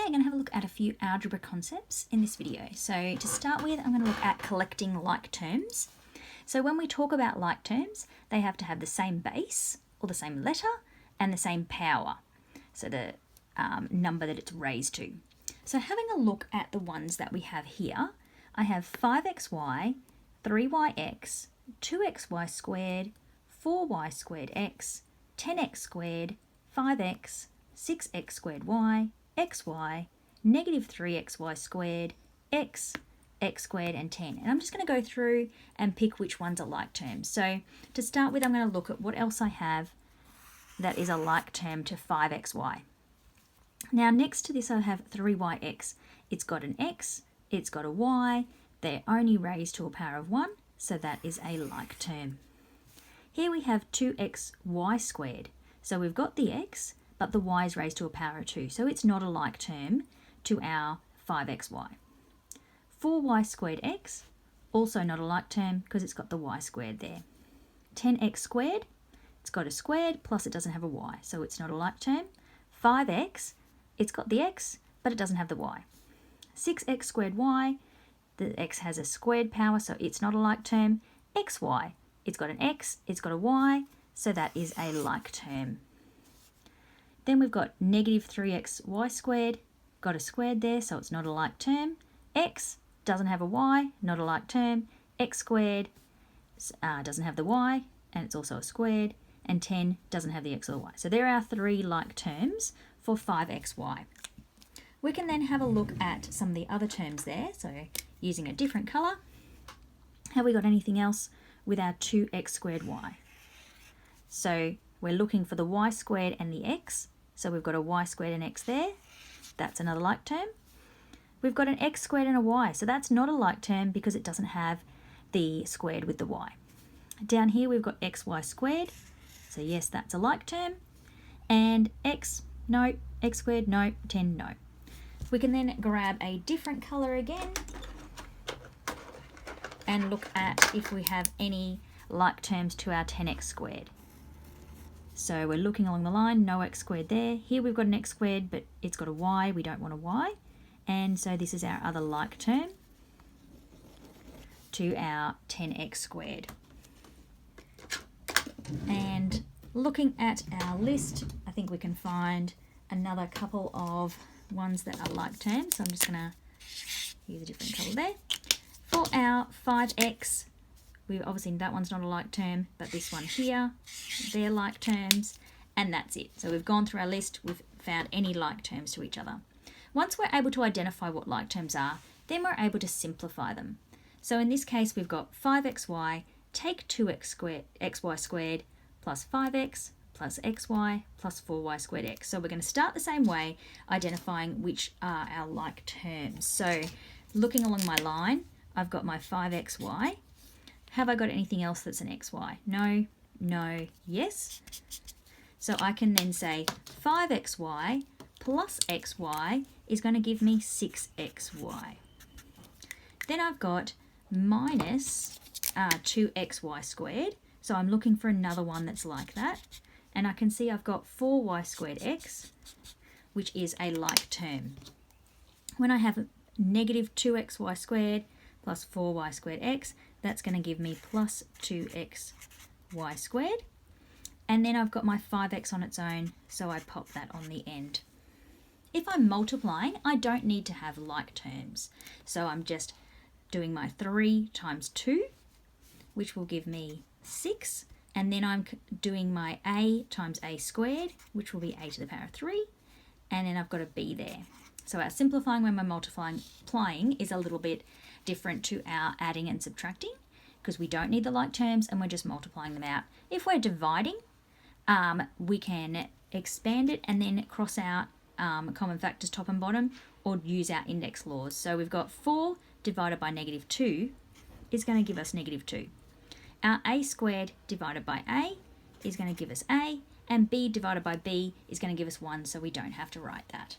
Okay, I'm going to have a look at a few algebra concepts in this video. So to start with, I'm going to look at collecting like terms. So when we talk about like terms, they have to have the same base or the same letter and the same power. So the number that it's raised to. So having a look at the ones that we have here, I have 5xy, 3yx, 2xy squared, 4y squared x, 10x squared, 5x, 6x squared y, xy, negative 3xy squared, x squared, and 10. And I'm just going to go through and pick which ones are like terms. So to start with, I'm going to look at what else I have that is a like term to 5xy. Now next to this I have 3yx. It's got an x, it's got a y, they're only raised to a power of 1, so that is a like term. Here we have 2xy squared. So we've got the x, but the y is raised to a power of 2, so it's not a like term to our 5xy. 4y squared x, also not a like term because it's got the y squared there. 10x squared, it's got a squared plus it doesn't have a y, so it's not a like term. 5x, it's got the x, but it doesn't have the y. 6x squared y, the x has a squared power, so it's not a like term. xy, it's got an x, it's got a y, so that is a like term. Then we've got negative 3xy squared, got a squared there, so it's not a like term. X doesn't have a y, not a like term. X squared doesn't have the y, and it's also a squared. And 10 doesn't have the x or the y. So there are three like terms for 5xy. We can then have a look at some of the other terms there. So using a different colour, have we got anything else with our 2x squared y? So we're looking for the y squared and the x. So we've got a y squared and x there. That's another like term. We've got an x squared and a y. So that's not a like term because it doesn't have the squared with the y. Down here we've got xy squared. So yes, that's a like term. And x, no. X squared, no. 10, no. We can then grab a different colour again and look at if we have any like terms to our 10x squared. So we're looking along the line, no x squared there. Here we've got an x squared, but it's got a y. We don't want a y. And so this is our other like term to our 10x squared. And looking at our list, I think we can find another couple of ones that are like terms. So I'm just going to use a different colour there. For our 5x, obviously that one's not a like term, but this one here, they're like terms, and that's it. So we've gone through our list, we've found any like terms to each other. Once we're able to identify what like terms are, then we're able to simplify them. So in this case, we've got 5xy, take 2xy squared plus 5x plus xy plus 4y squared x. So we're going to start the same way, identifying which are our like terms. So looking along my line, I've got my 5xy. Have I got anything else that's an xy? No, no, yes. So I can then say 5xy plus xy is going to give me 6xy. Then I've got minus 2xy squared. So I'm looking for another one that's like that. And I can see I've got 4y squared x, which is a like term. When I have negative 2xy squared plus 4y squared x, that's going to give me plus 2xy squared. And then I've got my 5x on its own, so I pop that on the end. If I'm multiplying, I don't need to have like terms. So I'm just doing my 3 times 2, which will give me 6. And then I'm doing my a times a squared, which will be a to the power of 3. And then I've got a b there. So our simplifying when we're multiplying is a little bit different to our adding and subtracting because we don't need the like terms and we're just multiplying them out. If we're dividing, we can expand it and then cross out common factors top and bottom or use our index laws. So we've got 4 divided by negative 2 is going to give us negative 2. Our a squared divided by a is going to give us a, and b divided by b is going to give us 1, so we don't have to write that.